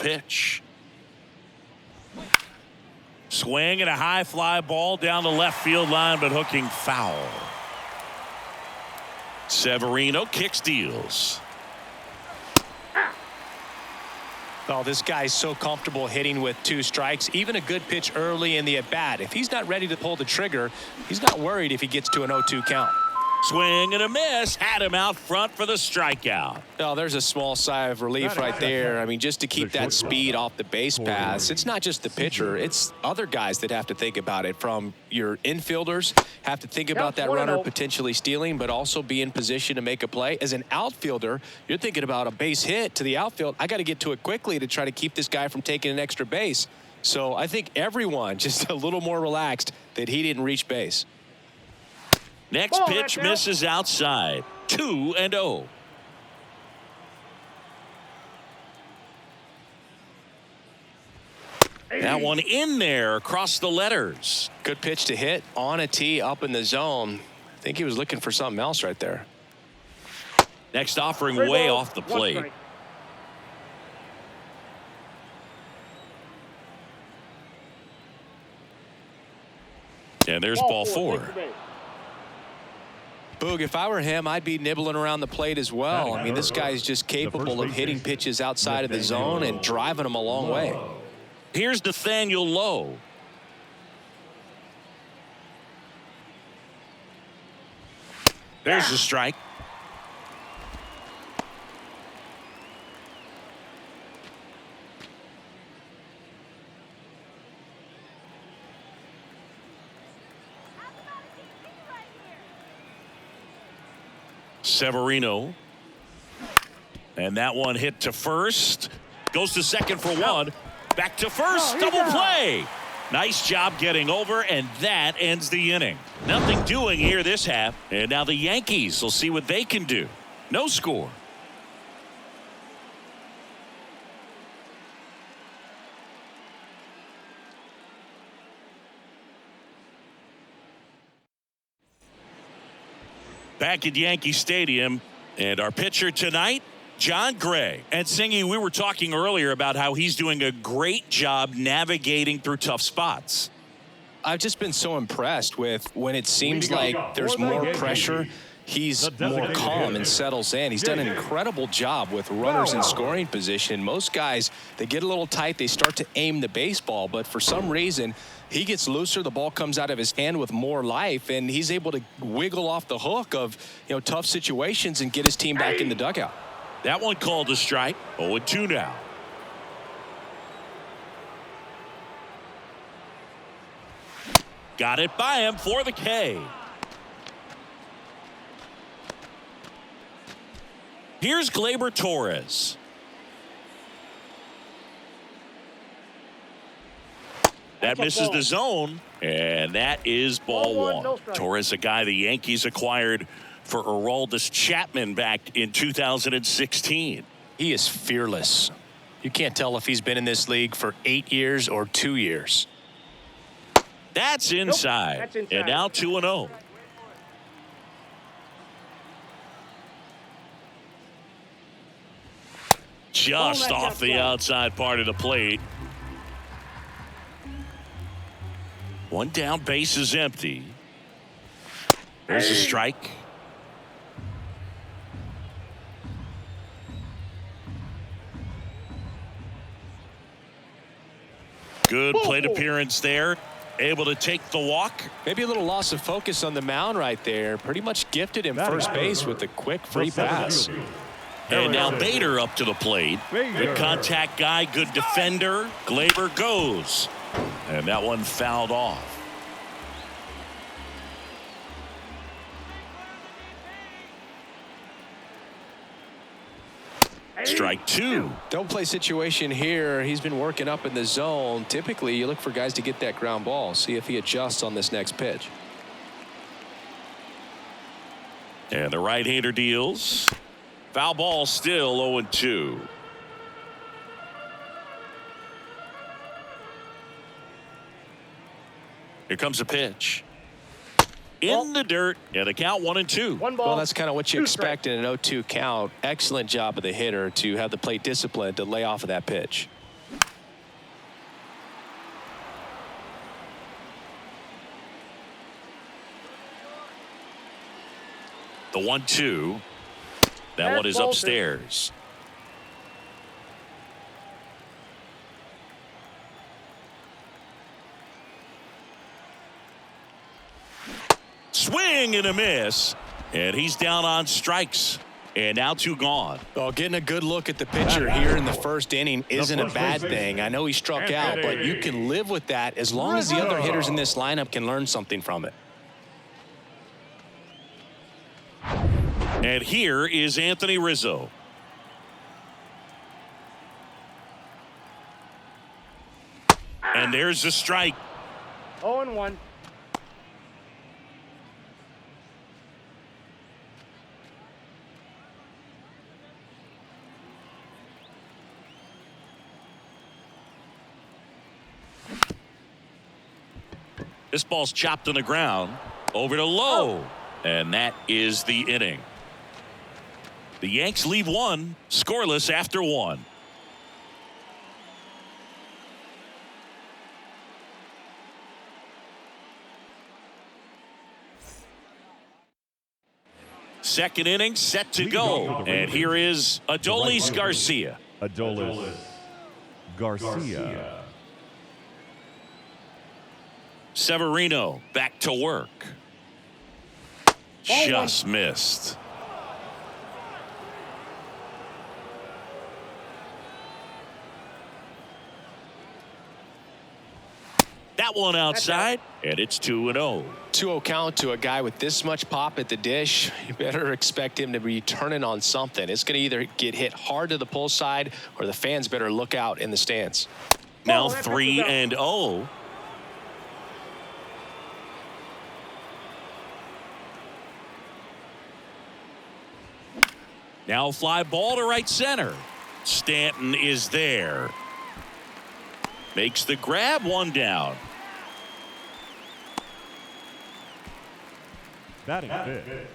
pitch. Swing and a high fly ball down the left field line, but hooking foul. Severino kicks, deals. Oh, this guy's so comfortable hitting with 2 strikes. Even a good pitch early in the at-bat. If he's not ready to pull the trigger, he's not worried if he gets to an 0-2 count. Swing and a miss. Had him out front for the strikeout. Oh, there's a small sigh of relief right there. I mean, just to keep that speed off the base paths. It's not just the pitcher. It's other guys that have to think about it. From your infielders have to think about that runner potentially stealing, but also be in position to make a play. As an outfielder, you're thinking about a base hit to the outfield. I got to get to it quickly to try to keep this guy from taking an extra base. So I think everyone just a little more relaxed that he didn't reach base. Next pitch misses outside. 2-0. That one in there across the letters. Good pitch to hit on a tee up in the zone. I think he was looking for something else right there. Next offering way off the plate. And there's ball 4. Boog, if I were him, I'd be nibbling around the plate as well. I mean, this guy's just capable of hitting pitches outside of the zone and driving them a long way. Here's Nathaniel Lowe. There's the strike. Severino. And that one hit to first. Goes to second for 1. Back to first. Double play. Nice job getting over, and that ends the inning. Nothing doing here this half. And now the Yankees will see what they can do. No score. Back at Yankee Stadium, and our pitcher tonight, John Gray. And Singy, we were talking earlier about how he's doing a great job navigating through tough spots. I've just been so impressed with when it seems like there's more pressure, he's more calm and settles in. He's done an incredible job with runners in scoring position. Most guys, they get a little tight, they start to aim the baseball, but for some reason, he gets looser, the ball comes out of his hand with more life, and he's able to wiggle off the hook of, tough situations and get his team back in the dugout. That one called a strike. 0-2 now. Got it by him for the K. Here's Gleyber Torres. That misses the zone, and that is ball 1. Torres, a guy the Yankees acquired for Aroldis Chapman back in 2016. He is fearless. You can't tell if he's been in this league for 8 years or 2 years. That's inside. That's inside. And now 2-0. Just off the outside part of the plate. One down, base is empty. There's a strike. Good plate appearance there. Able to take the walk. Maybe a little loss of focus on the mound right there. Pretty much gifted him first base with a quick free pass. And now Bader up to the plate. Good contact guy, good defender. Gleyber goes. And that one fouled off. Strike 2. Don't play situation here. He's been working up in the zone. Typically, you look for guys to get that ground ball. See if he adjusts on this next pitch. And the right-hander deals. Foul ball still 0-2. Here comes a pitch. In the dirt, and the count 1-2. Well, that's kind of what you expect in an 0-2 count. Excellent job of the hitter to have the plate discipline to lay off of that pitch. The 1-2. That one is upstairs. Swing and a miss. And he's down on strikes. And now 2 gone. Well, getting a good look at the pitcher here in the first inning isn't a bad thing. I know he struck out, but you can live with that as long as the other hitters in this lineup can learn something from it. And here is Anthony Rizzo. And there's the strike. 0-1. This ball's chopped on the ground. Over to low. And that is the inning. The Yanks leave 1 scoreless after 1. Second inning set to go. And here is Adolis Garcia. Adolis Garcia. Severino back to work. Just missed. That one outside, and it's 2-0. 2-0 count to a guy with this much pop at the dish. You better expect him to be turning on something. It's going to either get hit hard to the pull side, or the fans better look out in the stands. Now 3-0. Now fly ball to right center. Stanton is there. Makes the grab, 1 down. Batting fifth,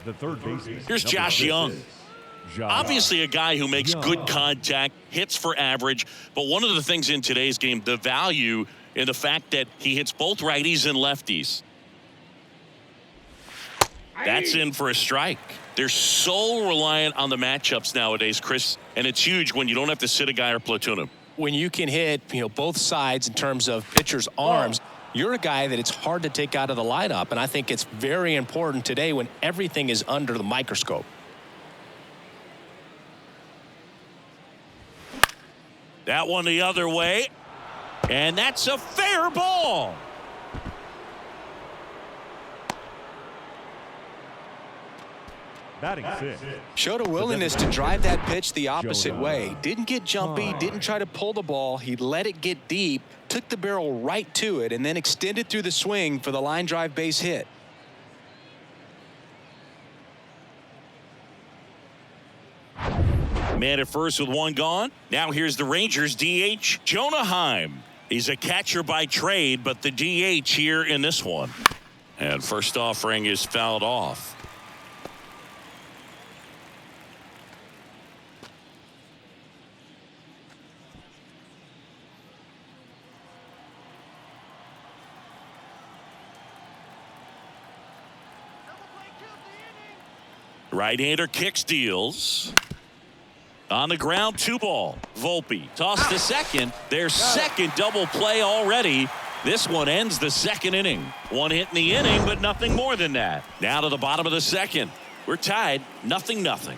the third baseman. Here's Josh Young. Obviously a guy who makes good contact, hits for average, but one of the things in today's game, the value in the fact that he hits both righties and lefties. That's in for a strike. They're so reliant on the matchups nowadays, Chris, and it's huge when you don't have to sit a guy or platoon him. When you can hit, both sides in terms of pitchers' arms, you're a guy that it's hard to take out of the lineup, and I think it's very important today when everything is under the microscope. That one the other way, and that's a fair ball. Batting sixth. Showed a willingness to drive that pitch the opposite way. Didn't get jumpy, didn't try to pull the ball. He let it get deep, took the barrel right to it, and then extended through the swing for the line drive base hit. Man at first with 1 gone. Now here's the Rangers DH, Jonah Heim. He's a catcher by trade, but the DH here in this one. And first offering is fouled off. Right-hander kicks, deals. On the ground, 2 ball. Volpe toss to second. Their second double play already. This one ends the second inning. 1 hit in the inning, but nothing more than that. Now to the bottom of the second. We're tied, 0-0.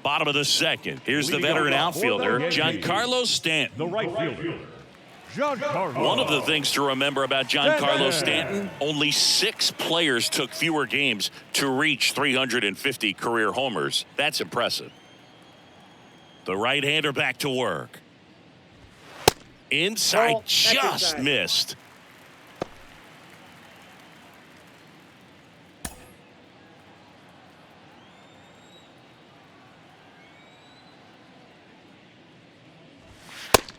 Bottom of the second. Here's the veteran outfielder, Giancarlo Stanton. The right fielder, Giancarlo. One of the things to remember about Giancarlo Stanton, only 6 players took fewer games to reach 350 career homers. That's impressive. The right-hander back to work. Inside, just missed.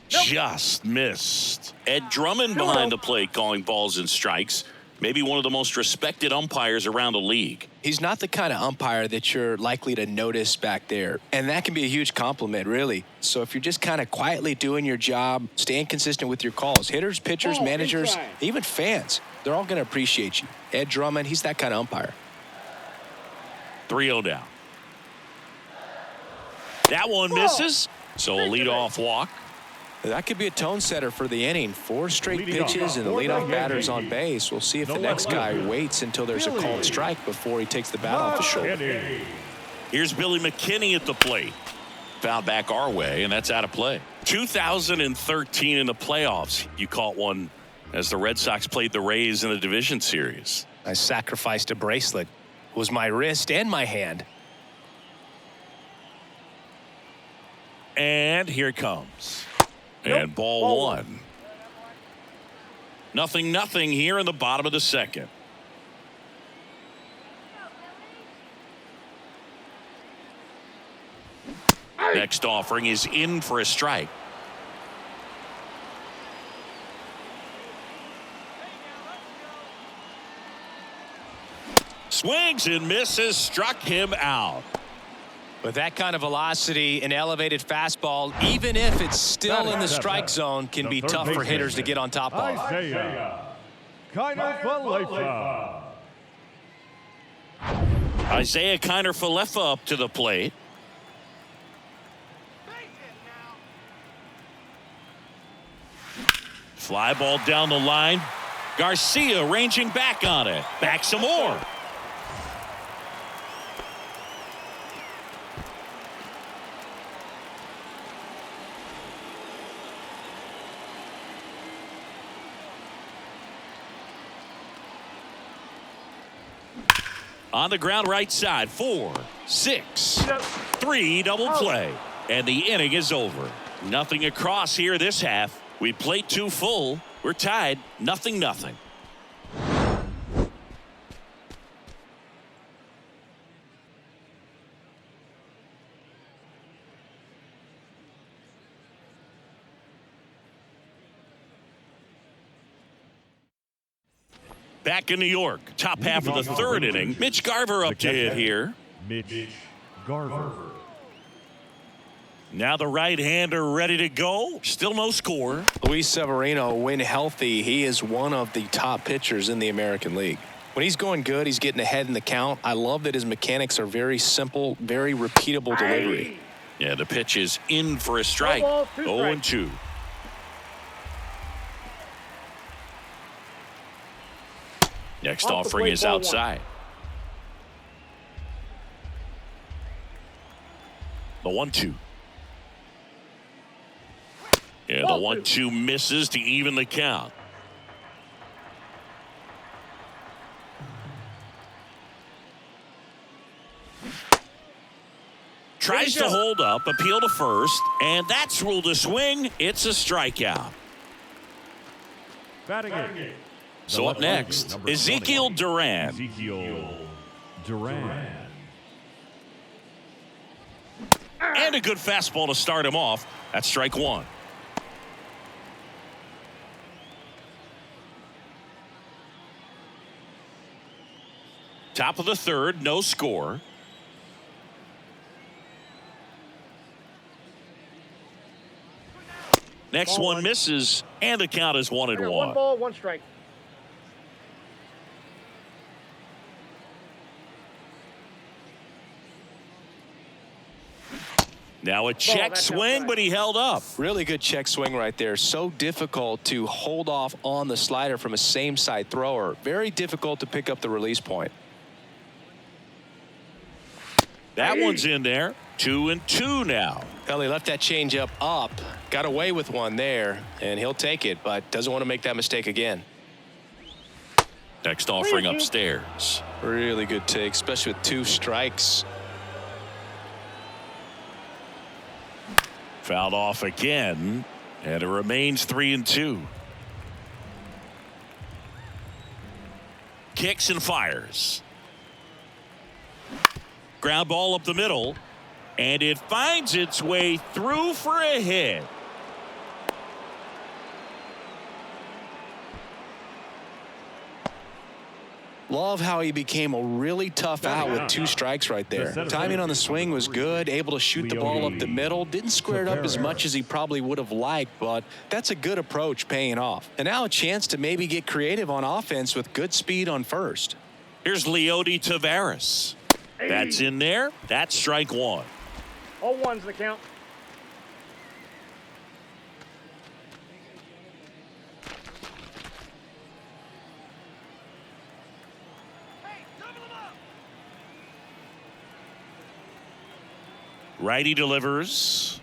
Just missed. Ed Drummond behind the plate calling balls and strikes. maybe one of the most respected umpires around the league. He's not the kind of umpire that you're likely to notice back there. And that can be a huge compliment, really. So if you're just kind of quietly doing your job, staying consistent with your calls, hitters, pitchers, managers, even fans, they're all going to appreciate you. Ed Drummond, he's that kind of umpire. 3-0 down. That one misses. So a leadoff walk. That could be a tone setter for the inning. 4 straight pitches and the leadoff batter's on base. We'll see if the next guy waits until there's a called strike before he takes the bat off the shoulder. Here's Billy McKinney at the plate. Foul back our way, and that's out of play. 2013 in the playoffs, you caught one as the Red Sox played the Rays in a division series. I sacrificed a bracelet. It was my wrist and my hand. And here it comes. And ball one. 0-0 here in the bottom of the second. Next offering is in for a strike. Swings and misses, struck him out. With that kind of velocity, an elevated fastball, even if it's still in the strike zone, can be tough for hitters to get on top of. Isaiah Kiner-Falefa. Isaiah Kiner-Falefa up to the plate. Fly ball down the line. Garcia ranging back on it. Back some more. On the ground right side, 4, 6, 3 double play. And the inning is over. Nothing across here this half. We played 2 full. We're tied 0-0. Back in New York, top half of the third inning. Mitch Garver up to hit here. Mitch Garver. Now the right-hander ready to go. Still no score. Luis Severino, when healthy, he is one of the top pitchers in the American League. When he's going good, he's getting ahead in the count. I love that his mechanics are very simple, very repeatable delivery. Yeah, the pitch is in for a strike. 0-2. Next offering is outside. The 1-2. And the 1-2 misses to even the count. Tries to hold up, appeal to first, and that's ruled a swing. It's a strikeout. Batting it. So up next, Ezekiel Duran. Ezekiel Duran. And a good fastball to start him off. That's strike 1. Top of the third, no score. Next one misses, and the count is 1-1. 1 ball, 1 strike. Now a check swing, but he held up. Really good check swing right there. So difficult to hold off on the slider from a same side thrower. Very difficult to pick up the release point. That one's in there. 2-2 now. Well, he left that changeup up. Got away with one there, and he'll take it, but doesn't want to make that mistake again. Next offering upstairs. Really good take, especially with 2 strikes. Fouled off again, and it remains 3-2. Kicks and fires. Ground ball up the middle, and it finds its way through for a hit. Love how he became a really tough out with 2 strikes right there. Timing on the swing was good, able to shoot the ball up the middle. Didn't square it up as much as he probably would have liked, but that's a good approach paying off. And now a chance to maybe get creative on offense with good speed on first. Here's Leody Taveras. That's in there. That's strike 1. 0-1's the count. Righty delivers.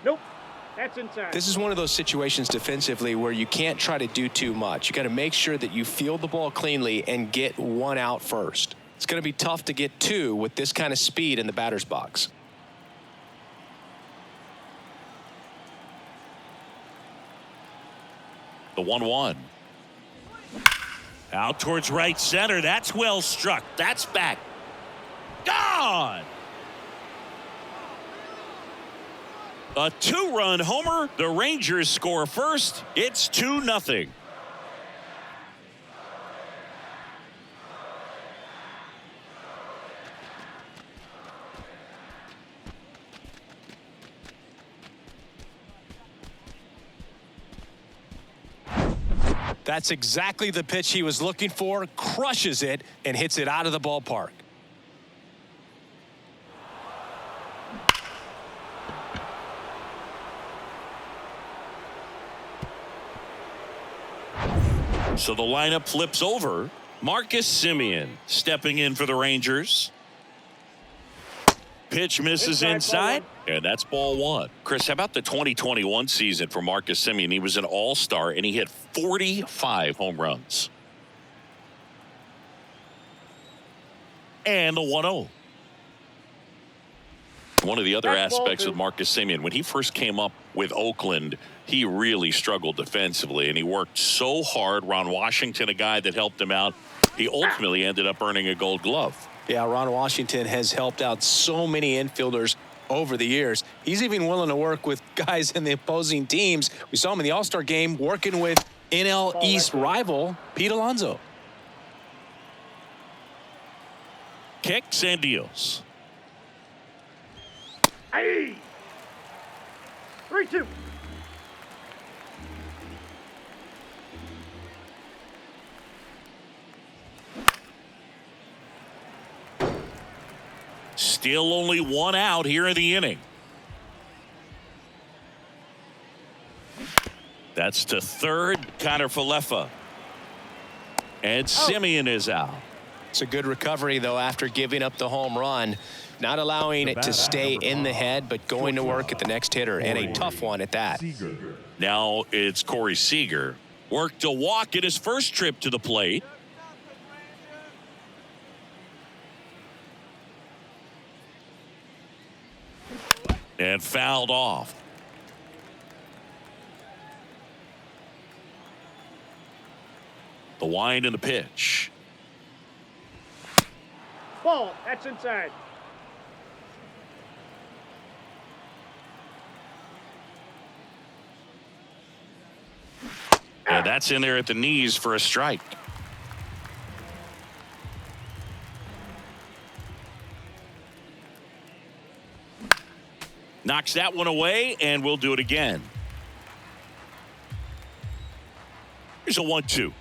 Nope. That's inside. This is one of those situations defensively where you can't try to do too much. You got to make sure that you field the ball cleanly and get 1 out first. It's going to be tough to get 2 with this kind of speed in the batter's box. The 1-1. Out towards right center. That's well struck. That's back. Gone. A 2-run homer. The Rangers score first. It's 2-0. That's exactly the pitch he was looking for. Crushes it and hits it out of the ballpark. So the lineup flips over. Marcus Semien stepping in for the Rangers. Pitch misses inside, and that's ball 1. Chris, how about the 2021 season for Marcus Semien? He was an all-star, and he hit 45 home runs. And the 1-0. One of the other aspects of Marcus Semien, when he first came up with Oakland, he really struggled defensively, and he worked so hard. Ron Washington, a guy that helped him out, he ultimately ended up earning a Gold Glove. Yeah, Ron Washington has helped out so many infielders over the years. He's even willing to work with guys in the opposing teams. We saw him in the All-Star game working with NL East rival Pete Alonso. Kicks and deals. Hey! 3-2. Still only 1 out here in the inning. That's to third. Connor Falefa. And Semien is out. It's a good recovery, though, after giving up the home run. Not allowing it to stay in the head, but going to work at the next hitter, and a tough one at that. Now it's Corey Seager. Worked a walk in his first trip to the plate. And fouled off. The wind and the pitch. Ball. That's inside. And that's in there at the knees for a strike. Knocks that one away, and we'll do it again. Here's a 1-2.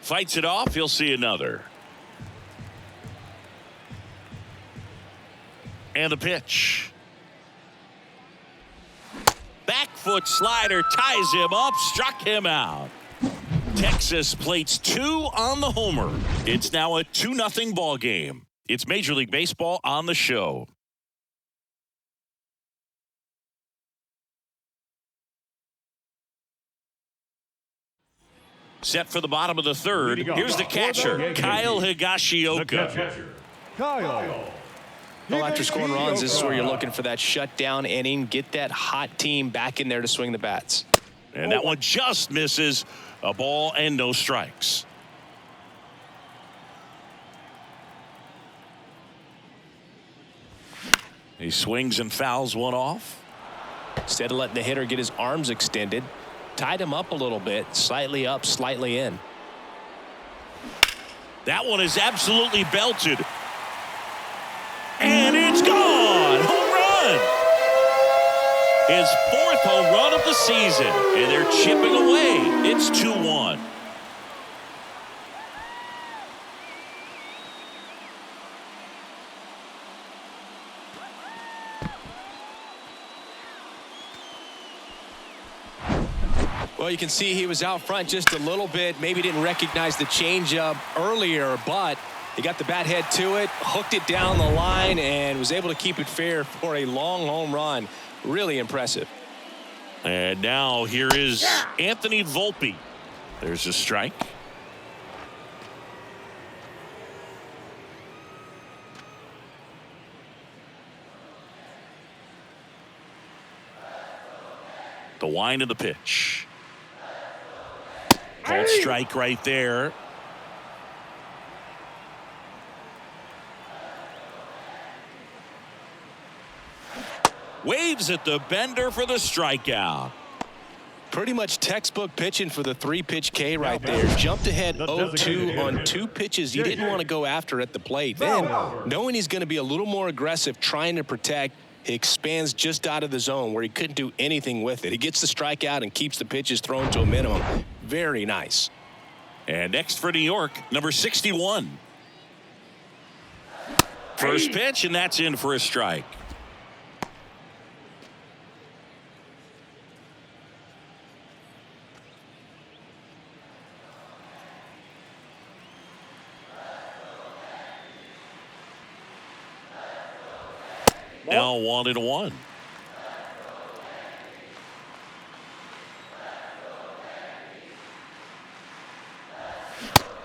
Fights it off. He'll see another. And the pitch. Back foot slider ties him up, struck him out. Texas plates 2 on the homer. It's now a 2-0 ball game. It's Major League Baseball on the show. Set for the bottom of the third. Here's the catcher, Kyle Higashioka. Kyle. Well, after scoring runs, this is where you're looking for that shutdown inning. Get that hot team back in there to swing the bats. And that one just misses. A ball and no strikes. He swings and fouls one off. Instead of letting the hitter get his arms extended, tied him up a little bit, slightly up, slightly in. That one is absolutely belted. And it's gone. Home run. His 4th home run of the season. And they're chipping away. It's 2-1. Well, you can see he was out front just a little bit. Maybe didn't recognize the changeup earlier, but he got the bat head to it, hooked it down the line, and was able to keep it fair for a long home run. Really impressive. And now here is Anthony Volpe. There's a strike. The wind of the pitch. Called strike right there. Waves at the bender for the strikeout. Pretty much textbook pitching for the 3-pitch K right there. Jumped ahead 0-2 on 2 pitches he didn't want to go after at the plate. Then, knowing he's going to be a little more aggressive trying to protect, he expands just out of the zone where he couldn't do anything with it. He gets the strikeout and keeps the pitches thrown to a minimum. Very nice. And next for New York, number 61. First pitch, and that's in for a strike. Now 1-1.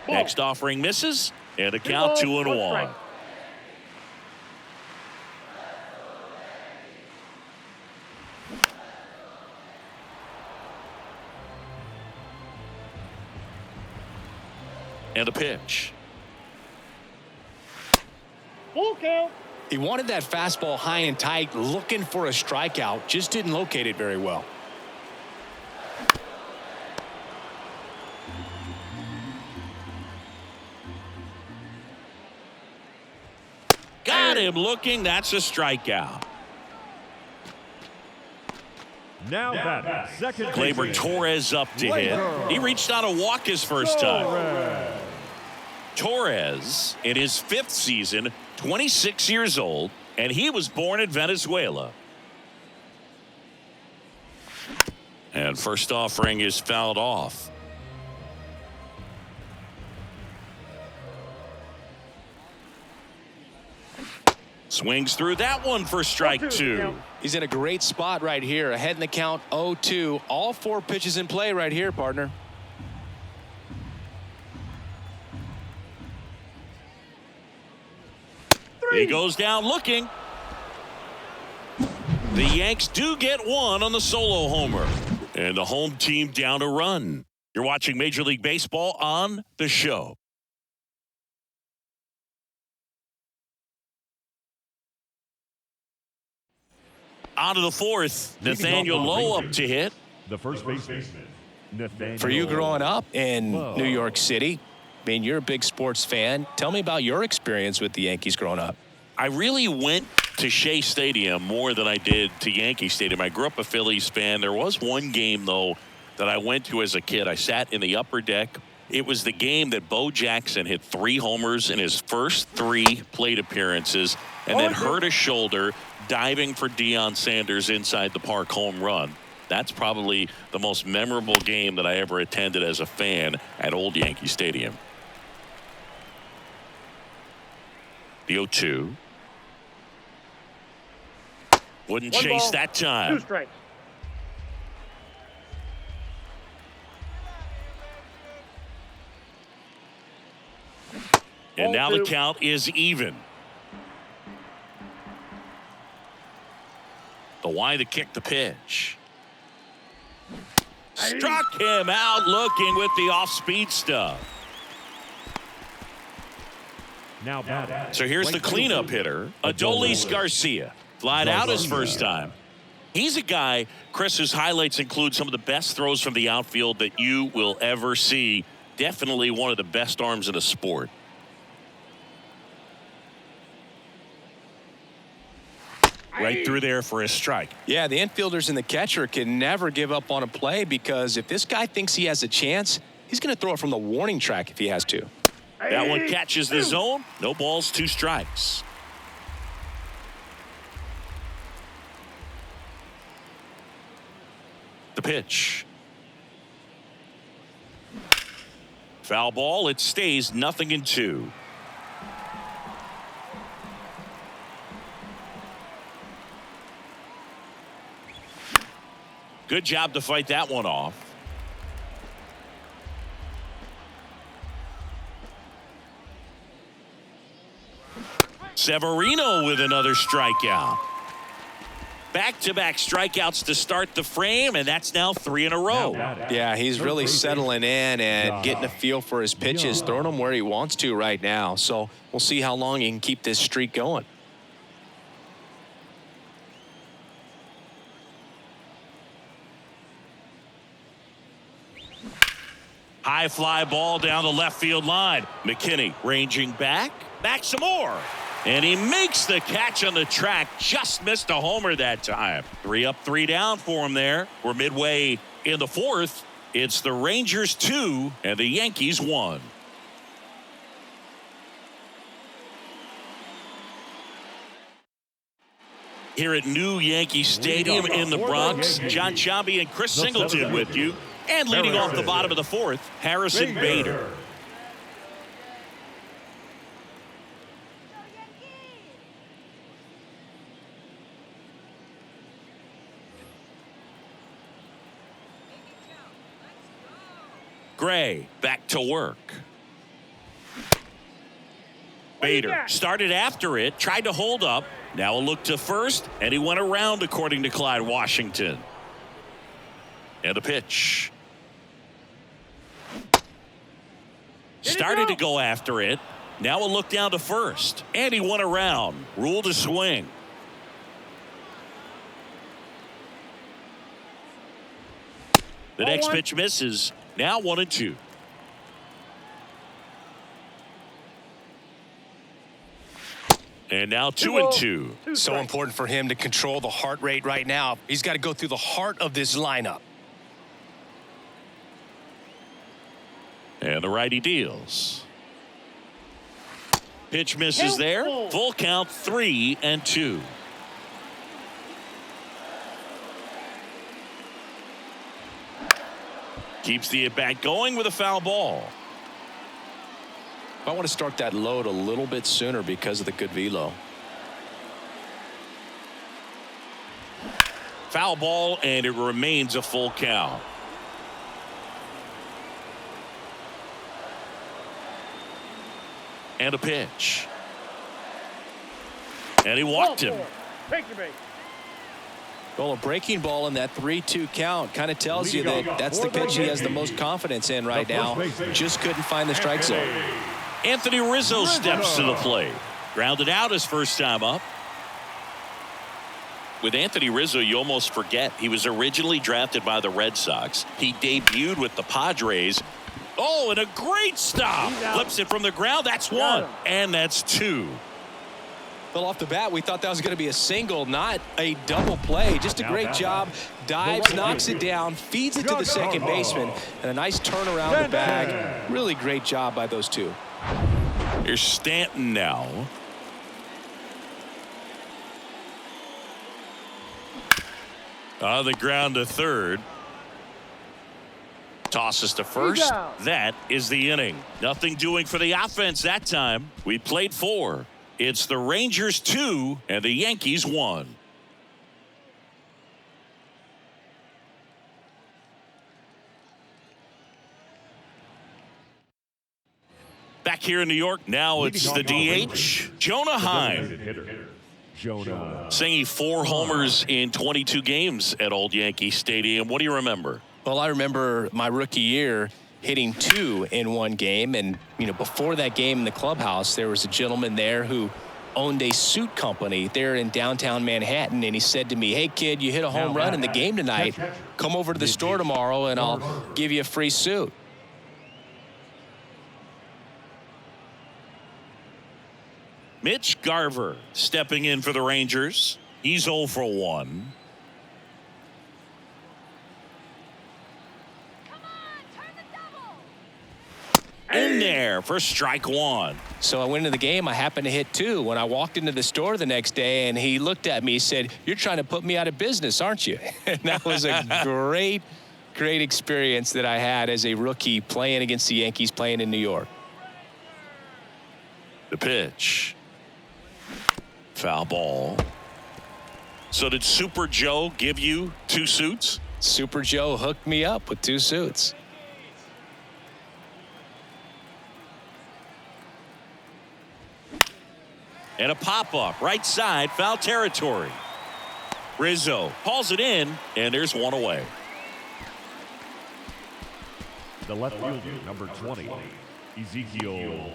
Next offering misses, and a count 2-1. And a pitch. Full count. He wanted that fastball high and tight, looking for a strikeout, just didn't locate it very well. Got him looking. That's a strikeout. Now that second Gleyber baseman, Torres up to hit. He reached on a walk his first time. Torres, in his 5th season, 26 years old, and he was born in Venezuela. And first offering is fouled off. Swings through that one for strike 2. He's in a great spot right here, ahead in the count 0-2. All 4 pitches in play right here, partner. He goes down looking. The Yanks do get one on the solo homer. And the home team down a run. You're watching Major League Baseball on The Show. On to the 4th. Nathaniel Lowe up to hit. the first baseman, Nathaniel. For you growing up in New York City, I mean, you're a big sports fan. Tell me about your experience with the Yankees growing up. I really went to Shea Stadium more than I did to Yankee Stadium. I grew up a Phillies fan. There was one game, though, that I went to as a kid. I sat in the upper deck. It was the game that Bo Jackson hit 3 homers in his first 3 plate appearances and then hurt his shoulder diving for Deion Sanders inside the park home run. That's probably the most memorable game that I ever attended as a fan at Old Yankee Stadium. The 0-2. Wouldn't One chase ball, that time. 2 strikes. And now Ball the 2. count is even. The why to kick the pitch. Struck him out looking with the off-speed stuff. Now batting. So here's the cleanup hitter, Adolis Garcia. Flied out his first time. He's a guy, Chris, whose highlights include some of the best throws from the outfield that you will ever see. Definitely one of the best arms in the sport. Right through there for a strike. Yeah, the infielders and the catcher can never give up on a play, because if this guy thinks he has a chance, he's going to throw it from the warning track if he has to. That one catches the zone. No balls, 2 strikes. The pitch. Foul ball. It stays 0-2. Good job to fight that one off. Severino with another strikeout. Back-to-back strikeouts to start the frame, and that's now 3 in a row. Yeah, he's really settling in and getting a feel for his pitches, throwing them where he wants to right now. So we'll see how long he can keep this streak going. High fly ball down the left field line. McKinney ranging back some more. And he makes the catch on the track. Just missed a homer that time. 3 up, 3 down for him there. We're midway in the 4th. It's the Rangers 2 and the Yankees 1. Here at New Yankee Stadium in the Bronx, John Sciambi and Chris Singleton with you. And leading off the bottom of the 4th, Harrison Bader. Gray back to work. Bader started after it, tried to hold up. Now a look to first, and he went around, according to Clyde Washington. And the pitch. Started to go after it. Now a look down to first, and he went around. Ruled a swing. The next pitch misses. Now 1-2. And now 2-2. So important for him to control the heart rate right now. He's got to go through the heart of this lineup. And the righty deals. Pitch misses there. Full count, 3-2. Keeps the at-bat going with a foul ball. I want to start that load a little bit sooner because of the good velo. Foul ball, and it remains a full count. And a pitch. And he walked him. Take your base. Well, a breaking ball in that 3-2 count kind of tells you that that's the pitch he has the most confidence in right now. Just couldn't find the strike zone. Anthony Rizzo steps to the plate. Grounded out his first time up. With Anthony Rizzo, you almost forget he was originally drafted by the Red Sox. He debuted with the Padres. Oh, and a great stop. Flips it from the ground. That's 1. And that's 2. Well, off the bat, we thought that was going to be a single, not a double play. Just a great job. Dives, knocks it down, feeds it to the second baseman, and a nice turn around the bag. Really great job by those two. Here's Stanton now. On the ground to third. Tosses to first. That is the inning. Nothing doing for the offense that time. We played 4. It's the Rangers 2 and the Yankees 1. Back here in New York, now it's the DH, Jonah Heim. Singing 4 homers in 22 games at Old Yankee Stadium. What do you remember? Well, I remember my rookie year hitting 2 in one game. And, you know, before that game in the clubhouse, there was a gentleman there who owned a suit company there in downtown Manhattan, and he said to me, "Hey kid, you hit a home run in the game tonight. Come over to the store tomorrow and I'll give you a free suit." Mitch Garver stepping in for the Rangers. He's 0 for 1. In there for strike 1. So I went into the game. I happened to hit 2. When I walked into the store the next day, and he looked at me, he said, "You're trying to put me out of business, aren't you?" And that was a great experience that I had as a rookie playing against the Yankees, playing in New York. The pitch. Foul ball. So did Super Joe give you 2 suits? Super Joe hooked me up with 2 suits. And a pop-up right side, foul territory. Rizzo hauls it in, and there's 1 away. The left fielder, number 20, Ezekiel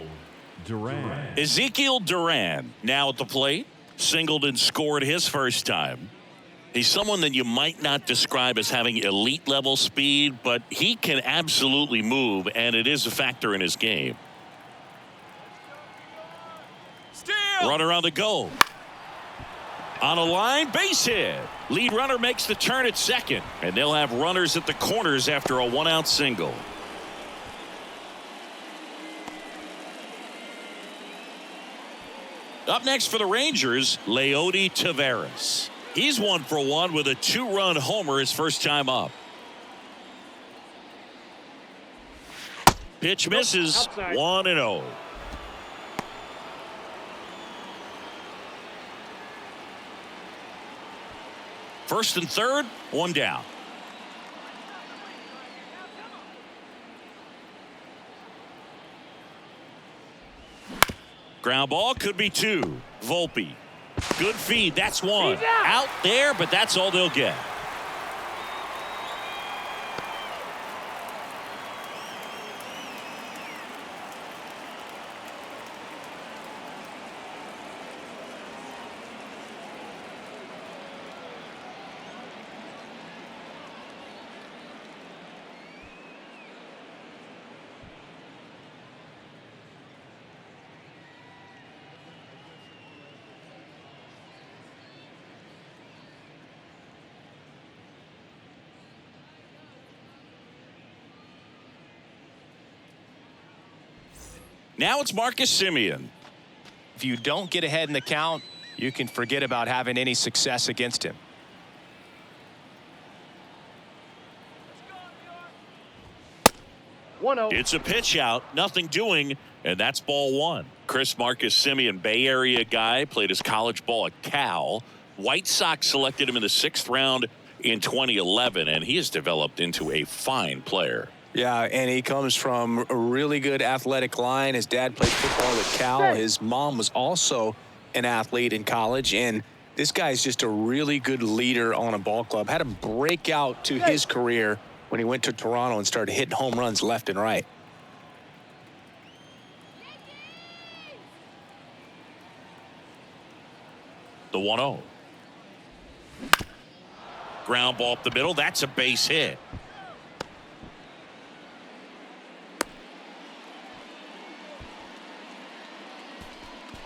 Duran. Ezekiel Duran now at the plate. Singled and scored his first time. He's someone that you might not describe as having elite level speed, but he can absolutely move, and it is a factor in his game. Runner on the go. On a line, base hit. Lead runner makes the turn at second, and they'll have runners at the corners after a 1-out single. Up next for the Rangers, Leody Taveras. He's 1 for 1 with a 2-run homer his first time up. Pitch misses. 1-0. First and third, 1 down. Ground ball could be 2. Volpe. Good feed. That's 1. Out there, but that's all they'll get. Now it's Marcus Semien. If you don't get ahead in the count, you can forget about having any success against him. It's a pitch out, nothing doing, and that's ball 1. Marcus Semien, Bay Area guy, played his college ball at Cal. White Sox selected him in the 6th round in 2011, and he has developed into a fine player. Yeah, and he comes from a really good athletic line. His dad played football at Cal. His mom was also an athlete in college, and this guy's just a really good leader on a ball club. Had a breakout to his career when he went to Toronto and started hitting home runs left and right. The 1-0. Ground ball up the middle. That's a base hit.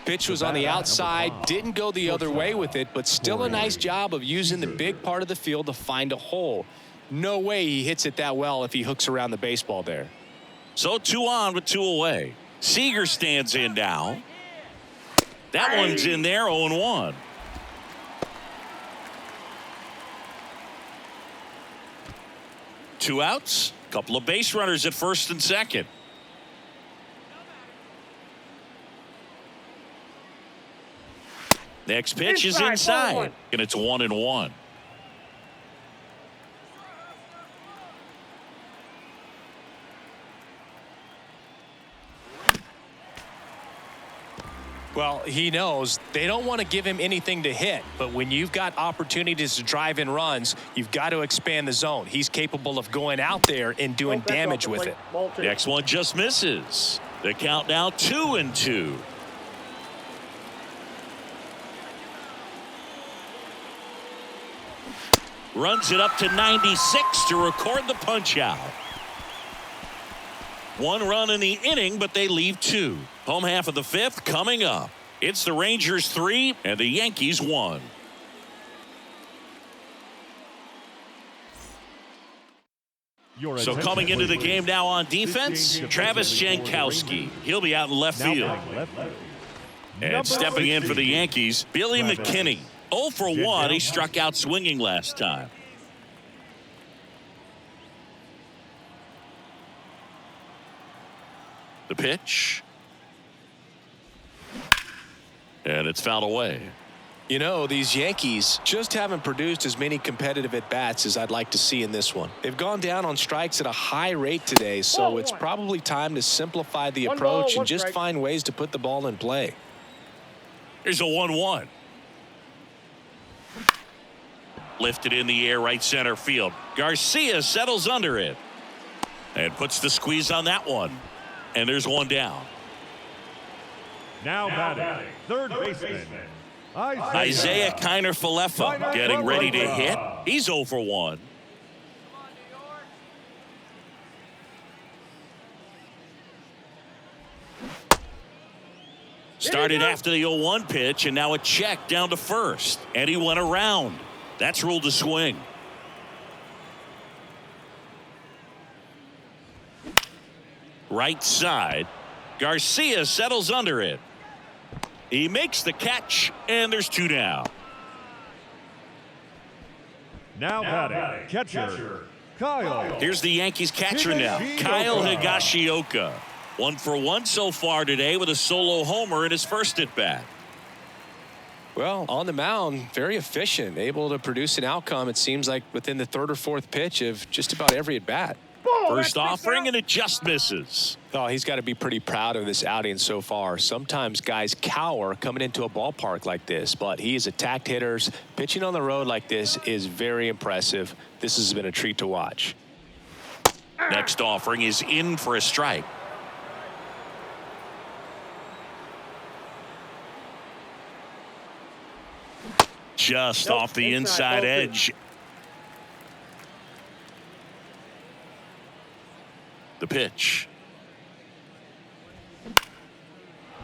Pitch was on the outside, didn't go the other way with it, but still a nice job of using the big part of the field to find a hole. No way he hits it that well if he hooks around the baseball there. So 2 on with 2 away. Seager stands in now. That one's in there, 0-1. Two outs, couple of base runners at first and second. Next pitch is inside, and it's 1-1. Well, he knows they don't want to give him anything to hit, but when you've got opportunities to drive in runs, you've got to expand the zone. He's capable of going out there and doing damage with it. Next one just misses. The count now 2-2. runs it up to 96 to record the punch out. 1 run in the inning, but they leave 2. Home half of the 5th coming up. It's the Rangers 3 and the Yankees 1. So coming into the game now on defense, Travis Jankowski. He'll be out in left field. And stepping in for the Yankees, Billy McKinney. 0 for 1. He struck out swinging last time. The pitch. And it's fouled away. You know, these Yankees just haven't produced as many competitive at-bats as I'd like to see in this one. They've gone down on strikes at a high rate today, so it's probably time to simplify the approach and just find ways to put the ball in play. Here's a 1-1. Lifted in the air, right center field. Garcia settles under it and puts the squeeze on that one. And there's 1 down. Now batting, third baseman, Isaiah Kiner-Falefa getting ready to hit. He's 0 for 1. Started after the 0-1 pitch, and now a check down to first. And he went around. That's ruled a swing. Right side. Garcia settles under it. He makes the catch, and there's 2 down. Now batting, catcher, Kyle. Here's the Yankees catcher now, Kyle Higashioka. 1 for 1 so far today with a solo homer in his first at-bat. Well, on the mound, very efficient, able to produce an outcome, it seems like, within the 3rd or 4th pitch of just about every at-bat. First offering, and it just misses. Oh, he's got to be pretty proud of this outing so far. Sometimes guys cower coming into a ballpark like this, but he has attacked hitters. Pitching on the road like this is very impressive. This has been a treat to watch. Next offering is in for a strike. Just off the inside edge. The pitch.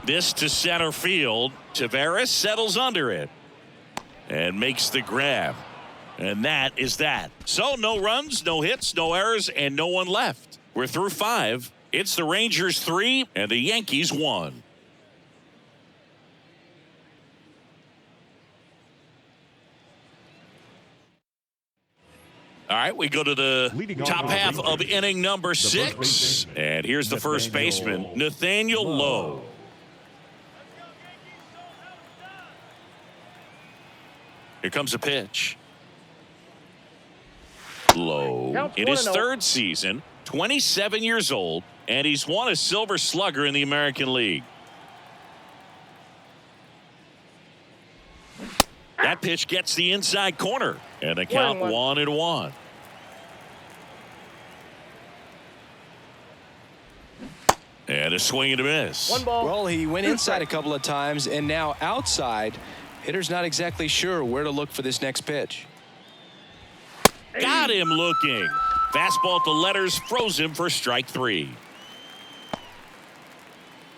This to center field. Tavares settles under it and makes the grab. And that is that. So no runs, no hits, no errors, and no one left. We're through 5. It's the Rangers 3 and the Yankees 1. All right, we go to the top half of inning number 6. And here's the first baseman, Nathaniel Lowe. Here comes a pitch. Lowe in his 3rd season, 27 years old, and he's won a Silver Slugger in the American League. That pitch gets the inside corner, and the count 1-1. And a swing and a miss. 1 ball. Well, he went inside a couple of times, and now outside. Hitter's not exactly sure where to look for this next pitch. Got him looking. Fastball at the letters froze him for strike 3.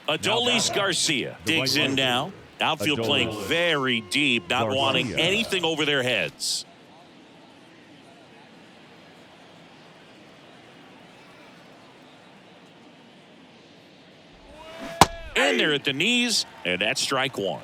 Adolis Garcia digs in now. Outfield playing very deep, not wanting anything over their heads. In there at the knees, and that's strike 1.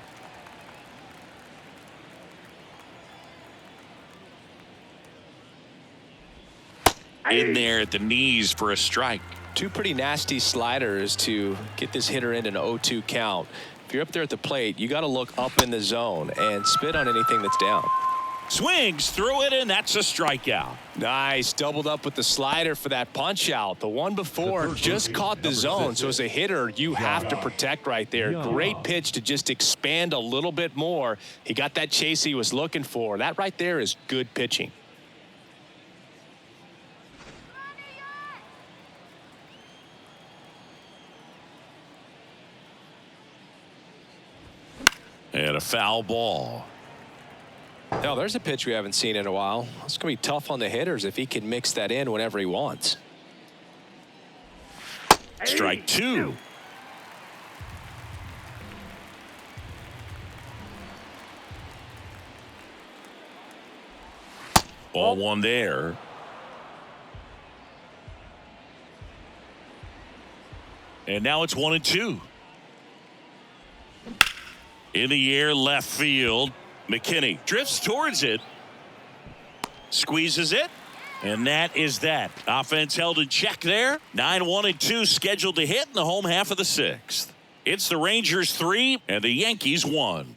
In there at the knees for a strike. 2 pretty nasty sliders to get this hitter in an 0-2 count. If you're up there at the plate, you got to look up in the zone and spit on anything that's down. Swings through it, and that's a strikeout. Nice. Doubled up with the slider for that punch out. The one before just caught the zone. So as a hitter, you have to protect right there. Great pitch to just expand a little bit more. He got that chase he was looking for. That right there is good pitching. And a foul ball. Now, there's a pitch we haven't seen in a while. It's going to be tough on the hitters if he can mix that in whenever he wants. Strike two. Ball one there. And now it's 1-2. In the air, left field. McKinney drifts towards it. Squeezes it. And that is that. Offense held in check there. 9-1-2 scheduled to hit in the home half of the sixth. It's the Rangers 3 and the Yankees 1.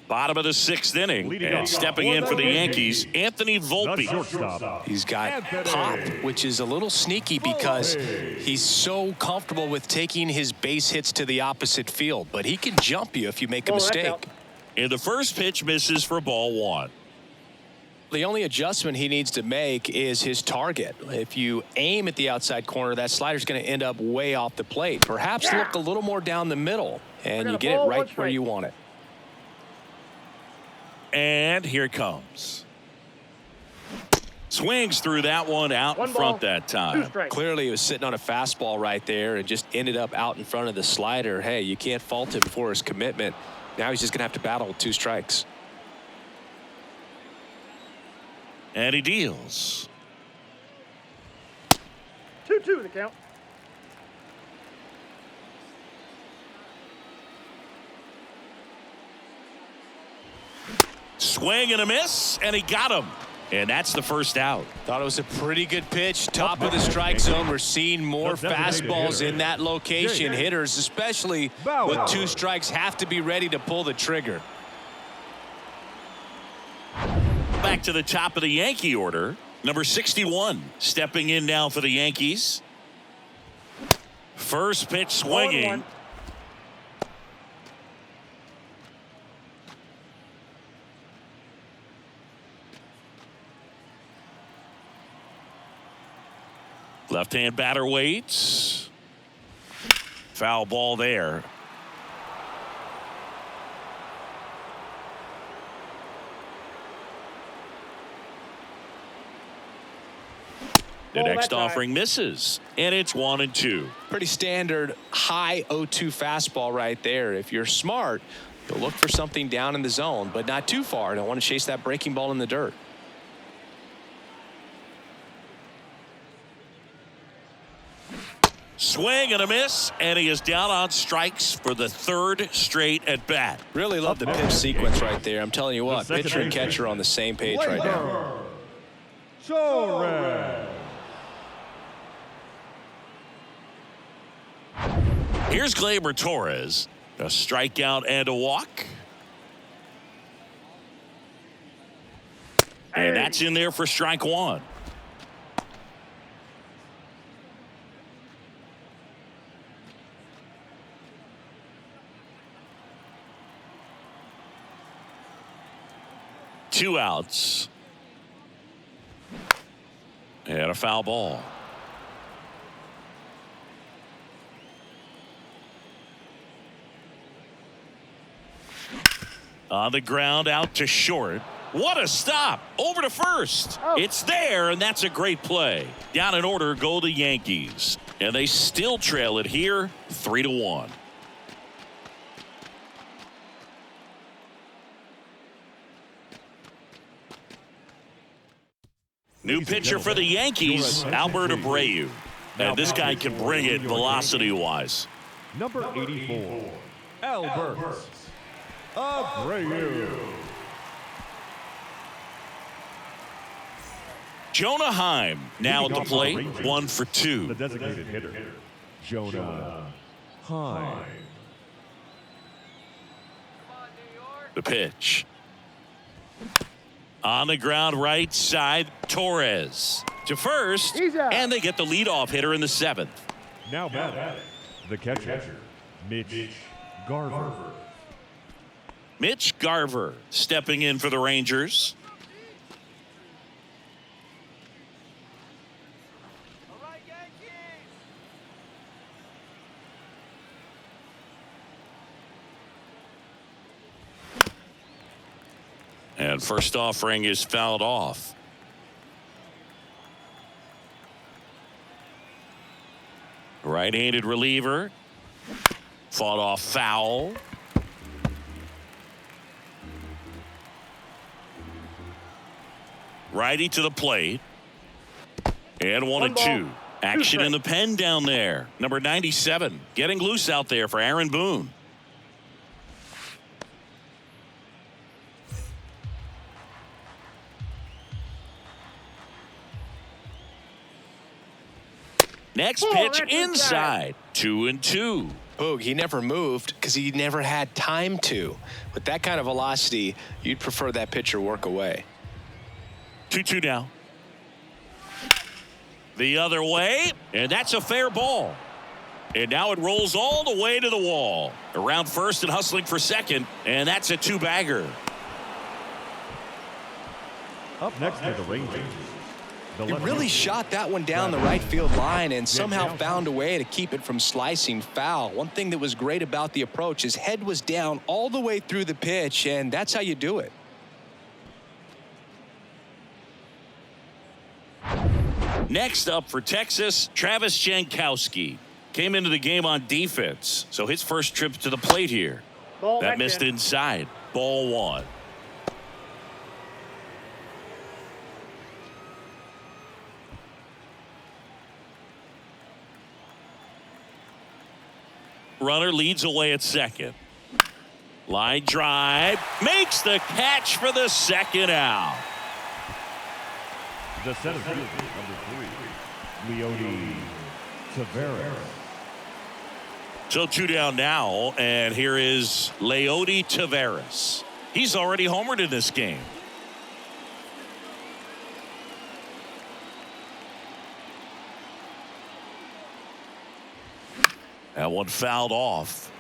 Bottom of the sixth inning, and stepping in for the Yankees, Anthony Volpe. He's got pop, which is a little sneaky because he's so comfortable with taking his base hits to the opposite field, but he can jump you if you make a mistake. And the first pitch misses for ball one. The only adjustment he needs to make is his target. If you aim at the outside corner, that slider's going to end up way off the plate. Perhaps look a little more down the middle, and you get it right where you want it. And here it comes. Swings through that one out in front that time. Clearly he was sitting on a fastball right there and just ended up out in front of the slider. Hey, you can't fault him for his commitment. Now he's just going to have to battle with 2 strikes. And he deals. 2-2 the count. Swing and a miss, and he got him. And that's the first out. Thought it was a pretty good pitch. Top of the strike zone. We're seeing more fastballs in that location. Hitters, especially with 2 strikes, have to be ready to pull the trigger. Back to the top of the Yankee order. Number 61 stepping in now for the Yankees. First pitch swinging. Left-hand batter waits. Foul ball there. The next offering misses, and it's 1-2. Pretty standard high 0-2 fastball right there. If you're smart, you'll look for something down in the zone, but not too far. Don't want to chase that breaking ball in the dirt. Swing and a miss, and he is down on strikes for the 3rd straight at bat. Really love the pitch sequence right there. I'm telling you what, pitcher and catcher on the same page right now. Here's Gleyber Torres. A strikeout and a walk. And that's in there for strike one. Two outs. And a foul ball. On the ground, out to short. What a stop. Over to first. It's there, and that's a great play. Down in order go the Yankees. And they still trail it here, 3-1. New pitcher for the Yankees, Albert Abreu. And this guy can bring it velocity-wise. Number 84, Albert Abreu. Jonah Heim now at the plate, 1 for 2. The designated hitter, Jonah Heim. The pitch. On the ground, right side, Torres to first, and they get the leadoff hitter in the 7th. Now batting, the catcher, Mitch Garver. Mitch Garver stepping in for the Rangers. And first offering is fouled off. Right-handed reliever. Fought off foul. Righty to the plate. And 1-2. Action in the pen down there. Number 97 getting loose out there for Aaron Boone. Next pitch inside. 2-2. Boog, he never moved because he never had time to. With that kind of velocity, you'd prefer that pitcher work away. 2-2 now. The other way, and that's a fair ball. And now it rolls all the way to the wall. Around first and hustling for second, and that's a two-bagger. Up next to the Rangers. He really shot that one down the right field line and somehow found a way to keep it from slicing foul. One thing that was great about the approach, his head was down all the way through the pitch, and that's how you do it. Next up for Texas, Travis Jankowski. Came into the game on defense, so his first trip to the plate here. That missed inside. Ball one. Runner leads away at second. Line drive. Makes the catch for the second out. The center fielder, number 3, Leody Taveras. So 2 down now, and here is Leody Taveras. He's already homered in this game. That one fouled off.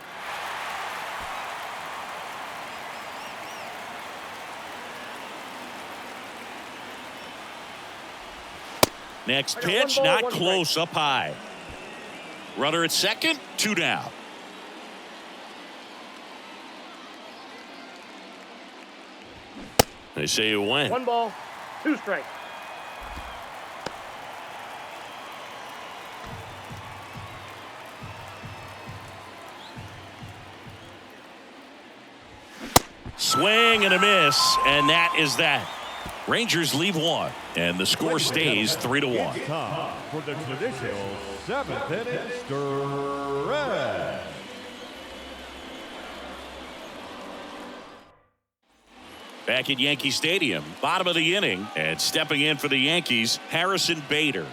Next pitch, not close, up high. Runner at second, 2 down. They say you win. 1 ball, 2 strikes. Swing and a miss, and that is that. Rangers leave 1, and the score stays 3-1. Time for the traditional 7th inning stretch. Back at Yankee Stadium, bottom of the inning, and stepping in for the Yankees, Harrison Bader.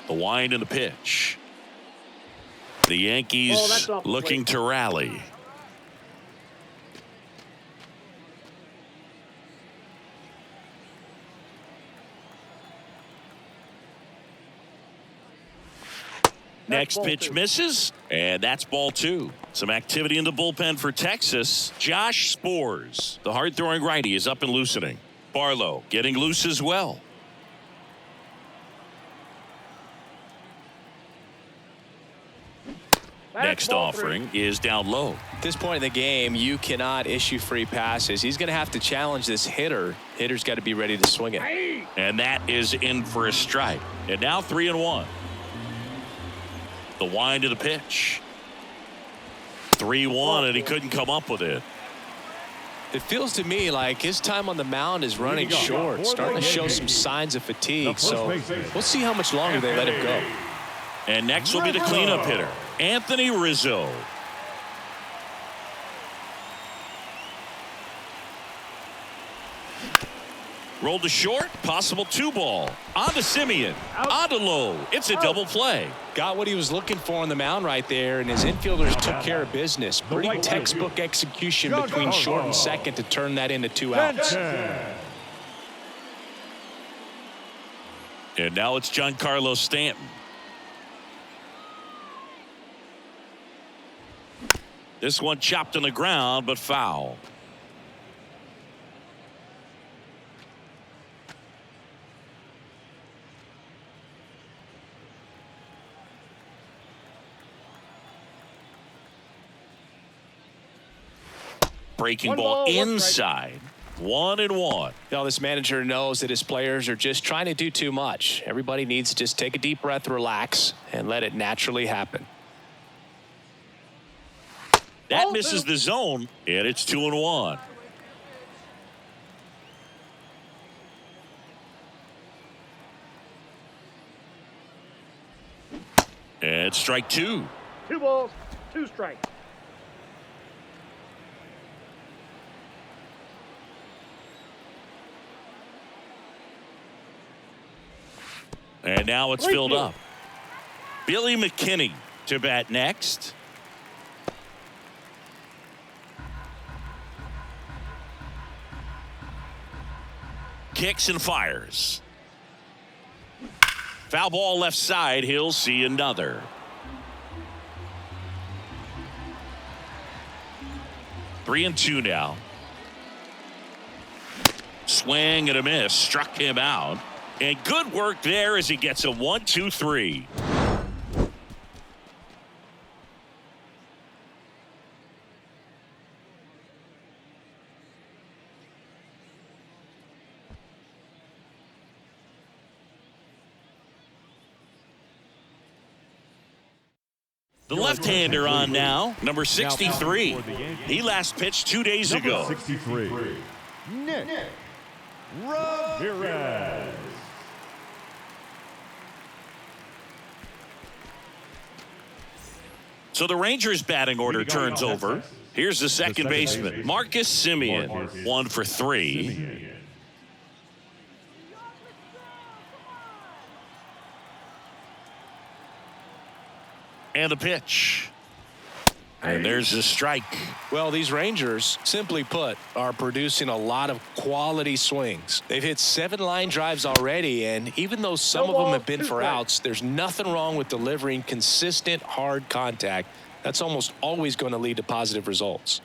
The wind and the pitch. The Yankees looking to rally. Next pitch misses, and that's ball 2. Some activity in the bullpen for Texas. Josh Spores, the hard-throwing righty, is up and loosening. Barlow getting loose as well. Next offering is down low. At this point in the game, you cannot issue free passes. He's going to have to challenge this hitter. Hitter's got to be ready to swing it. And that is in for a strike. And now 3-1. The wind of the pitch. 3-1, and he couldn't come up with it. It feels to me like his time on the mound is running short, starting to show some signs of fatigue. So we'll see how much longer they let him go. And next will be the cleanup hitter, Anthony Rizzo. Rolled to short, possible 2-ball. On to Simeon, on to low. It's a double play. Got what he was looking for on the mound right there, and his infielders took care of business. Pretty textbook execution between short and second to turn that into 2 outs. And now it's Giancarlo Stanton. This one chopped on the ground, but foul. breaking One ball ball, one inside. 1-1. Now, this manager knows that his players are just trying to do too much. Everybody needs to just take a deep breath, relax, and let it naturally happen. That misses the zone, and it's 2-1. And strike 2. 2 balls, 2 strikes. And now it's filled up. Billy McKinney to bat next. Kicks and fires. Foul ball left side. He'll see another. 3-2 now. Swing and a miss. Struck him out. And good work there as he gets a 1-2-3. The left-hander on now, number 63. He last pitched 2 days ago. 63. Nick Ramirez. So the Rangers batting order turns over. Here's the second baseman, Marcus Semien, 1 for 3. And the pitch. And there's the strike. Well, these Rangers, simply put, are producing a lot of quality swings. They've hit 7 line drives already, and even though some of them have been for outs, there's nothing wrong with delivering consistent, hard contact. That's almost always going to lead to positive results.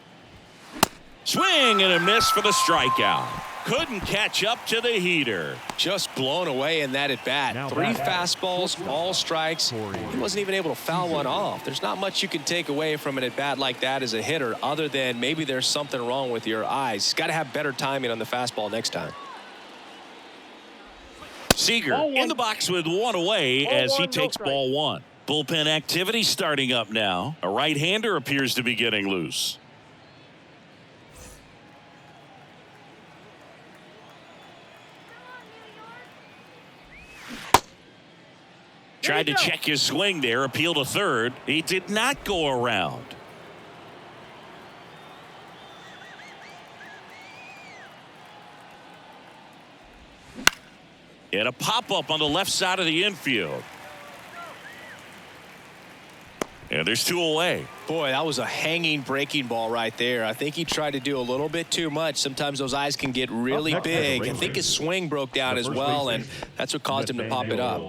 Swing and a miss for the strikeout. Couldn't catch up to the heater. Just blown away in that at bat. 3 fastballs, all strikes. He wasn't even able to foul one off. There's not much you can take away from an at bat like that as a hitter, other than maybe there's something wrong with your eyes. Got to have better timing on the fastball next time. Seager in the box with 1 away as he takes ball 1. Bullpen activity starting up now. A right-hander appears to be getting loose. Tried to check his swing there, appeal to third. He did not go around. And a pop-up on the left side of the infield. And there's 2 away. Boy, that was a hanging breaking ball right there. I think he tried to do a little bit too much. Sometimes those eyes can get really big. I think his swing broke down as well, and that's what caused him to pop it up.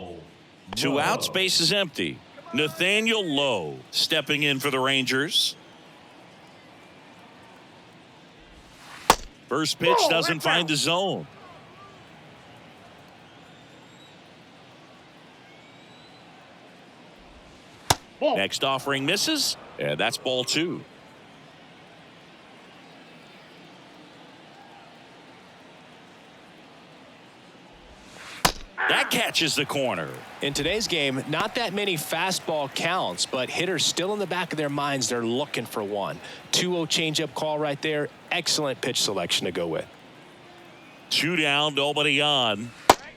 2 outs, base is empty. Nathaniel Lowe stepping in for the Rangers. First pitch doesn't find the zone. Next offering misses, and that's ball 2. That catches the corner. In today's game, not that many fastball counts, but hitters still in the back of their minds, they're looking for one. 2-0 changeup call right there. Excellent pitch selection to go with. 2 down, nobody on.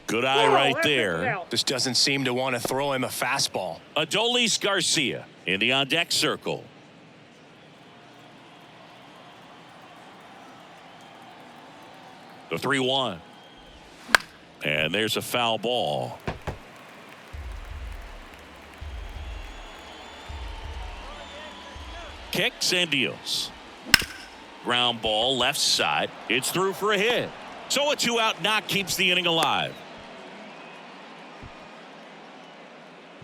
Good eye right there. Just doesn't seem to want to throw him a fastball. Adolis Garcia in the on-deck circle. The 3-1. And there's a foul ball. Kicks and deals. Ground ball left side. It's through for a hit. So a 2-out knock keeps the inning alive.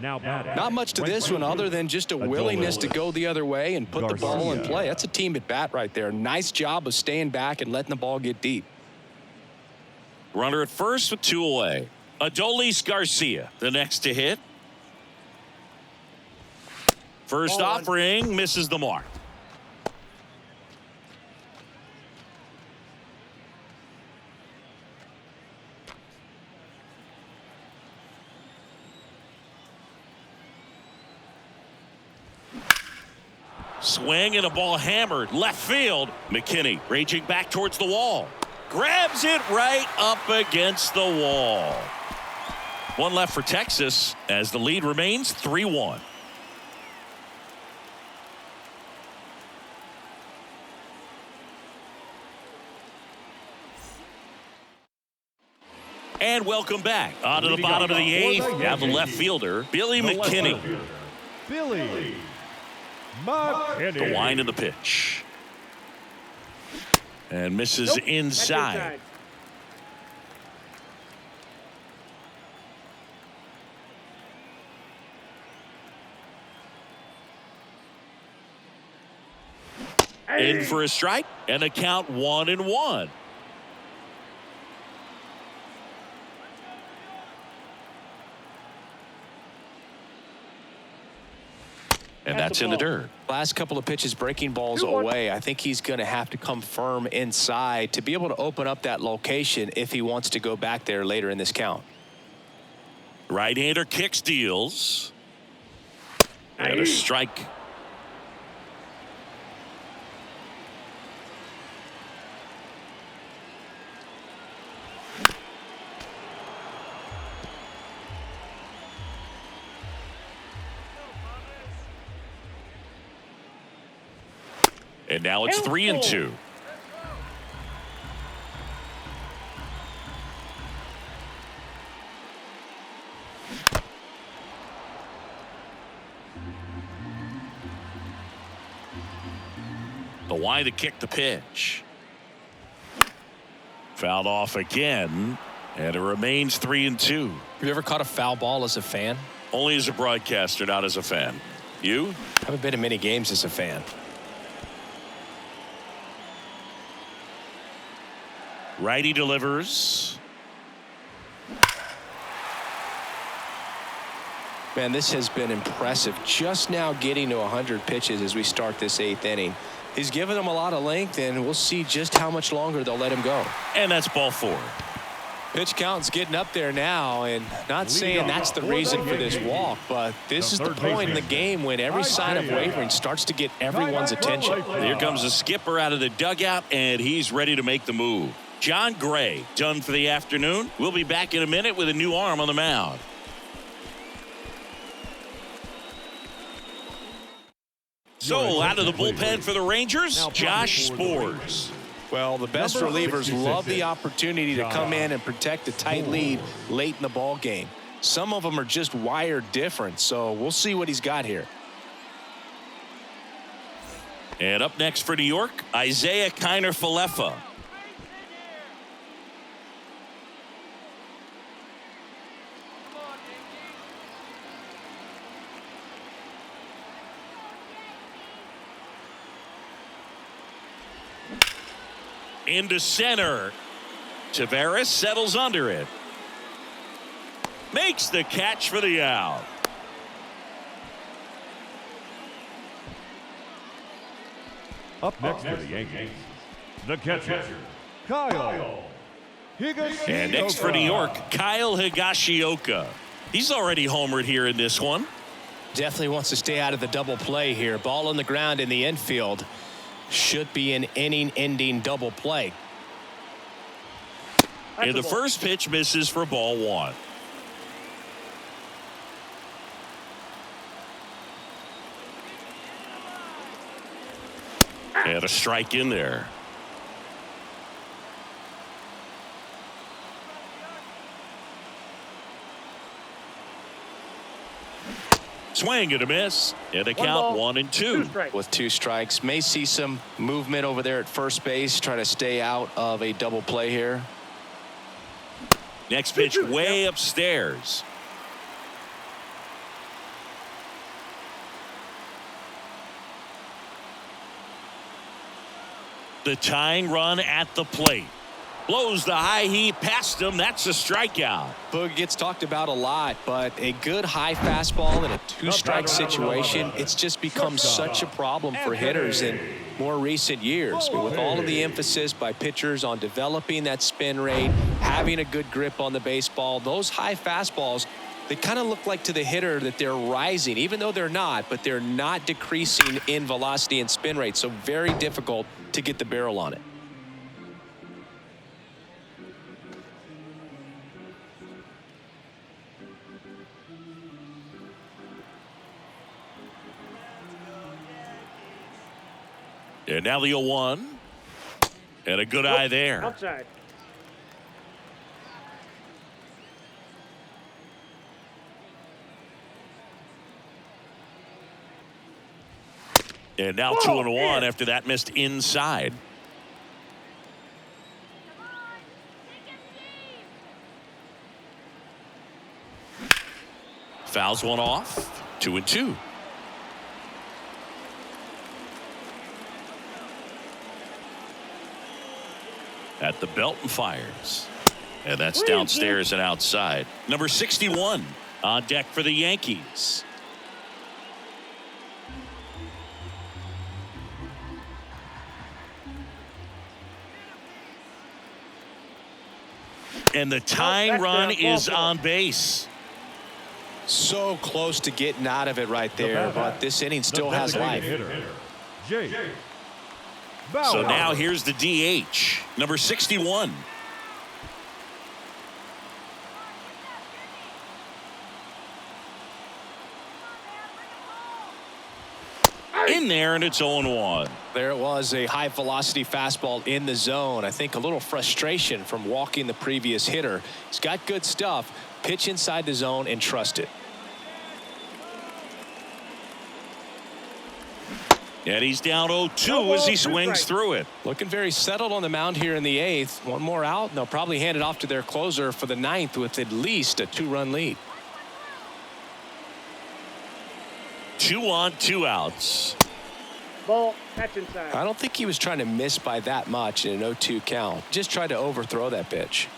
Not much to this one other than just a willingness to go the other way and put the ball in play. That's a team at bat right there. Nice job of staying back and letting the ball get deep. Runner at first with 2 away. Adolis Garcia, the next to hit. First offering misses the mark. Swing and a ball hammered left field. McKinney raging back towards the wall. Grabs it right up against the wall. One left for Texas as the lead remains 3-1. And welcome back. On to the bottom of the eighth. Now the left fielder, Billy McKinney. Billy McKinney. The wind of the pitch. And misses Nope, inside. In for a strike and a count 1-1. And that's in the dirt. Last couple of pitches breaking balls 2-1. away. I think he's going to have to come firm inside to be able to open up that location if he wants to go back there later in this count. Right-hander kicks, deals. And a strike. And now it's 3-2. The wind to kick the pitch. Fouled off again, and it remains 3-2. Have you ever caught a foul ball as a fan? Only as a broadcaster, not as a fan. You? Haven't been to many games as a fan. Righty delivers. Man, this has been impressive. Just now getting to 100 pitches as we start this eighth inning. He's given them a lot of length, and we'll see just how much longer they'll let him go. And that's ball 4. Pitch count's getting up there now, and not saying that's the reason for this walk, but this is the point in the game when every sign of wavering starts to get everyone's attention. Here comes the skipper out of the dugout, and he's ready to make the move. John Gray done for the afternoon. We'll be back in a minute with a new arm on the mound. So out of the bullpen for the Rangers, Josh Spores. Well, the best relievers love the opportunity to come in and protect a tight lead late in the ball game. Some of them are just wired different, so we'll see what he's got here. And up next for New York, Isaiah Kiner-Falefa. Into center. Tavares settles under it. Makes the catch for the out. Up next for the Yankees, the catcher, Kyle Higashioka. And next for New York, Kyle Higashioka. He's already homered here in this one. Definitely wants to stay out of the double play here. Ball on the ground in the infield. Should be an inning-ending double play. And the first pitch misses for ball 1. And a strike in there. Swing and a miss. And a count 1-2. With 2 strikes. May see some movement over there at first base. Try to stay out of a double play here. Next pitch way upstairs. The tying run at the plate. Blows the high heat past him. That's a strikeout. Boog gets talked about a lot, but a good high fastball in a 2-strike situation, it's just become such a problem for hitters in more recent years. But with all of the emphasis by pitchers on developing that spin rate, having a good grip on the baseball, those high fastballs they kind of look like to the hitter that they're rising, even though they're not, but they're not decreasing in velocity and spin rate. So very difficult to get the barrel on it. And now the 0-1. And a good eye there. Outside. And now 2-1 after that missed inside. Fouls one off. 2-2. At the belt and fires. And that's downstairs and outside. Number 61 on deck for the Yankees. And the tying run is on base. So close to getting out of it right there, but this inning still has life. So now here's the DH, number 61. In there, and it's 0-1. There it was, a high velocity fastball in the zone. I think a little frustration from walking the previous hitter. He's got good stuff. Pitch inside the zone and trust it. And he's down 0-2 as he swings through it. Looking very settled on the mound here in the 8th. One more out, and they'll probably hand it off to their closer for the 9th with at least a 2-run lead. 2 on, 2 outs. Ball, catch inside. I don't think he was trying to miss by that much in an 0-2 count. Just tried to overthrow that pitch.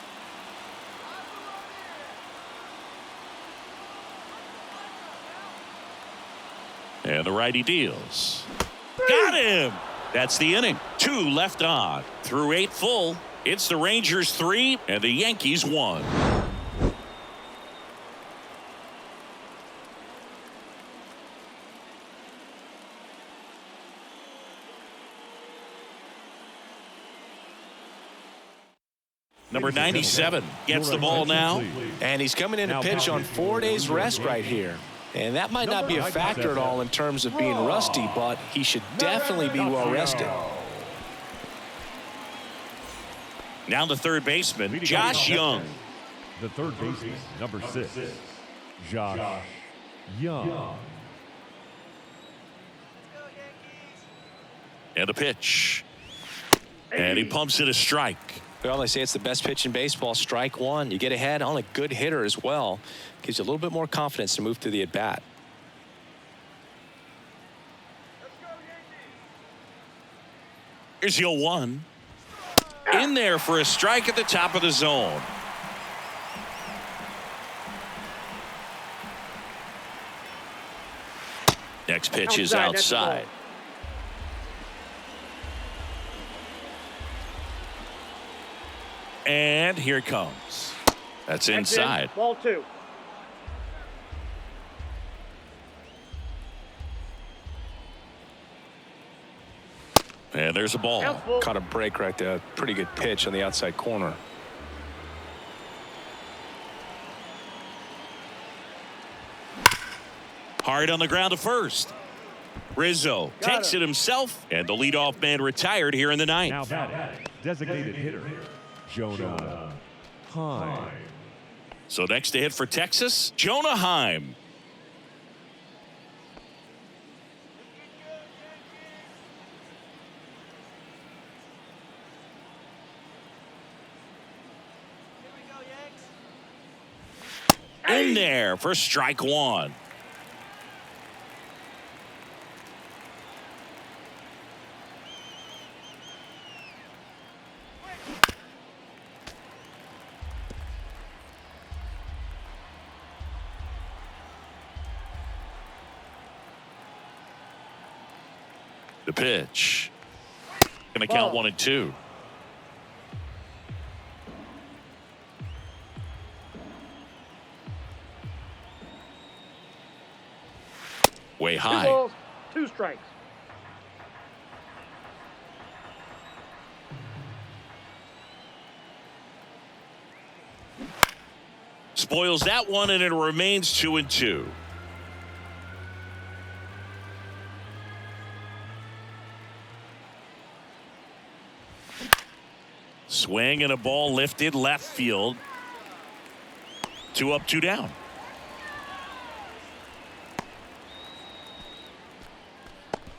And the righty deals. Got him. That's the inning. 2 left on. Through 8 full. It's the Rangers 3 and the Yankees 1. Number 97 gets the ball now. And he's coming in to pitch on 4 days rest right here. And that might not be a factor at all in terms of being rusty, but he should definitely be well rested. Now the third baseman, Josh Young. The third baseman, number 6, Josh Young. And a pitch. And he pumps it a strike. Well, they say it's the best pitch in baseball. Strike one. You get ahead on a good hitter as well. Gives you a little bit more confidence to move through the at-bat. Here's the 0-1. In there for a strike at the top of the zone. Next pitch is outside. And here it comes. That's inside. Ball 2. And there's a ball. Caught a break right there. Pretty good pitch on the outside corner. Hard on the ground to first. Rizzo takes it himself, and the leadoff man retired here in the 9th. Now batting, designated hitter, Jonah Heim. So next to hit for Texas, Jonah Heim. In there for strike one. The pitch. Going to count 1 and 2. Way 2 high. balls, 2 strikes. Spoils that one, and it remains 2-2. Swing and a ball lifted left field. 2 up, 2 down.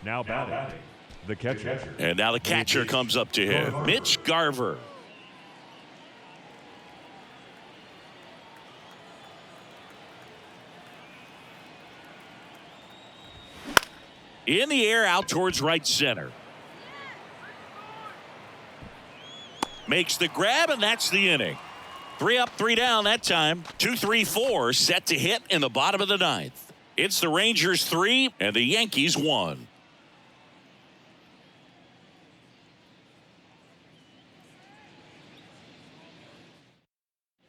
Now batting, the catcher. And now the catcher comes up to him. Mitch Garver. In the air, out towards right center. Makes the grab, and that's the inning. 3 up, 3 down that time. 2-3-4 set to hit in the bottom of the 9th. It's the Rangers 3 and the Yankees 1.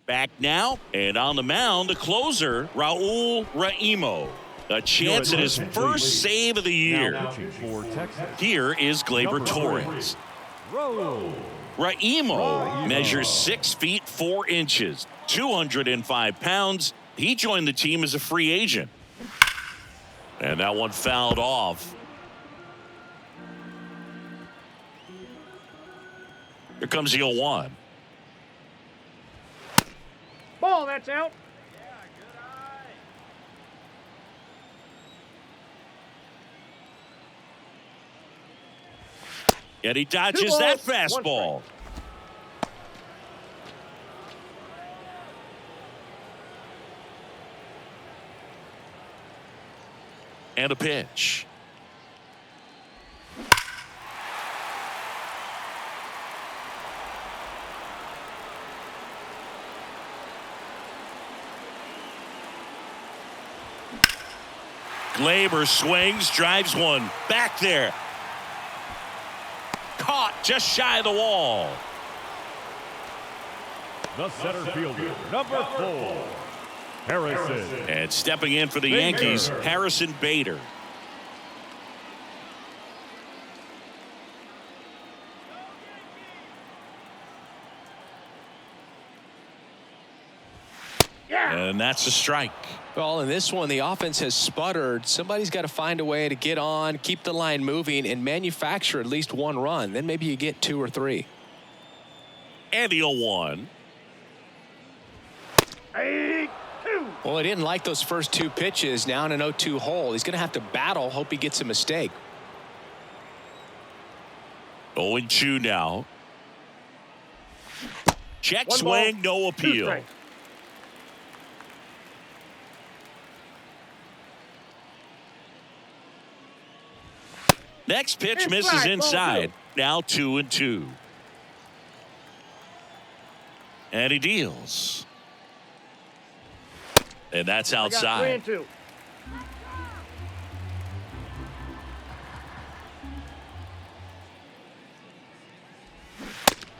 Back now, and on the mound, the closer, Raul Raimo. A chance at his first save of the year. Here is Gleyber Torres. Raimo measures 6 feet 4 inches, 205 pounds. He joined the team as a free agent. And that one fouled off. Here comes the 0-1. Ball, that's out. And he dodges 2 balls, that 1 fastball. And a pitch. Gleyber swings, drives one back there. Caught just shy of the wall. The center fielder, number 4, Harrison. And stepping in for the Yankees, Harrison Bader. And that's a strike. Well, in this one, the offense has sputtered. Somebody's got to find a way to get on, keep the line moving, and manufacture at least 1 run. Then maybe you get 2 or 3. And the 0-1. Well, he didn't like those first 2 pitches. Now in an 0-2 hole. He's going to have to battle, hope he gets a mistake. 0-2 now. Check 1 swing, ball, no 2 appeal. strikes. Next pitch Inside, misses ball inside. Now 2-2. And he deals. And that's I got outside. 3-2.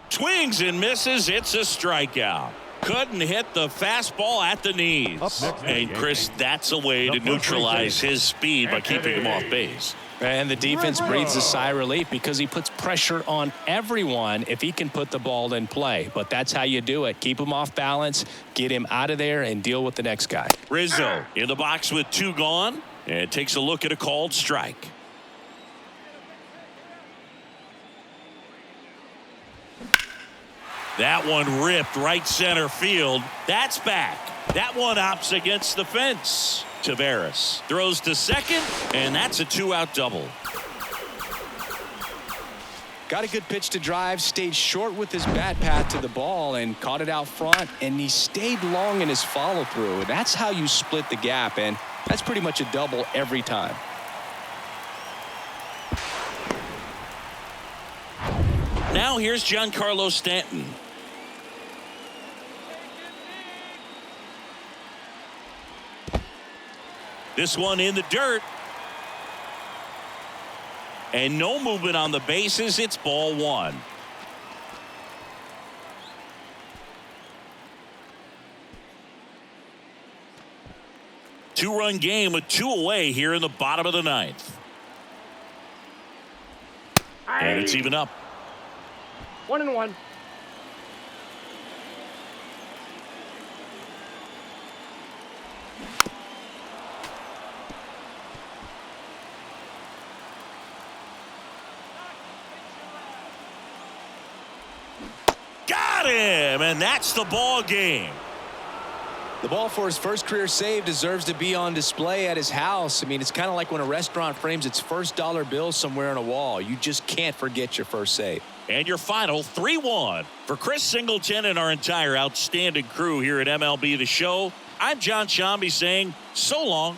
Swings and misses. It's a strikeout. Couldn't hit the fastball at the knees. And Chris, that's a way to neutralize his speed by keeping him off base. And the defense breathes a sigh of relief because he puts pressure on everyone if he can put the ball in play. But that's how you do it. Keep him off balance, get him out of there, and deal with the next guy. Rizzo in the box with 2 gone and takes a look at a called strike. That one ripped right center field. That's back. That one opts against the fence. Taveras throws to second, and that's a 2-out double. Got a good pitch to drive, stayed short with his bat path to the ball and caught it out front, and he stayed long in his follow through. That's how you split the gap, and that's pretty much a double every time. Now here's Giancarlo Stanton. This one in the dirt. And no movement on the bases. It's ball 1. 2-run game with 2 away here in the bottom of the 9th. And it's even up. 1-1. Got him, and that's the ball game. The ball for his first career save deserves to be on display at his house. I mean, it's kind of like when a restaurant frames its first dollar bill somewhere on a wall. You just can't forget your first save. And your final 3-1. For Chris Singleton and our entire outstanding crew here at MLB The Show, I'm John Shambi saying so long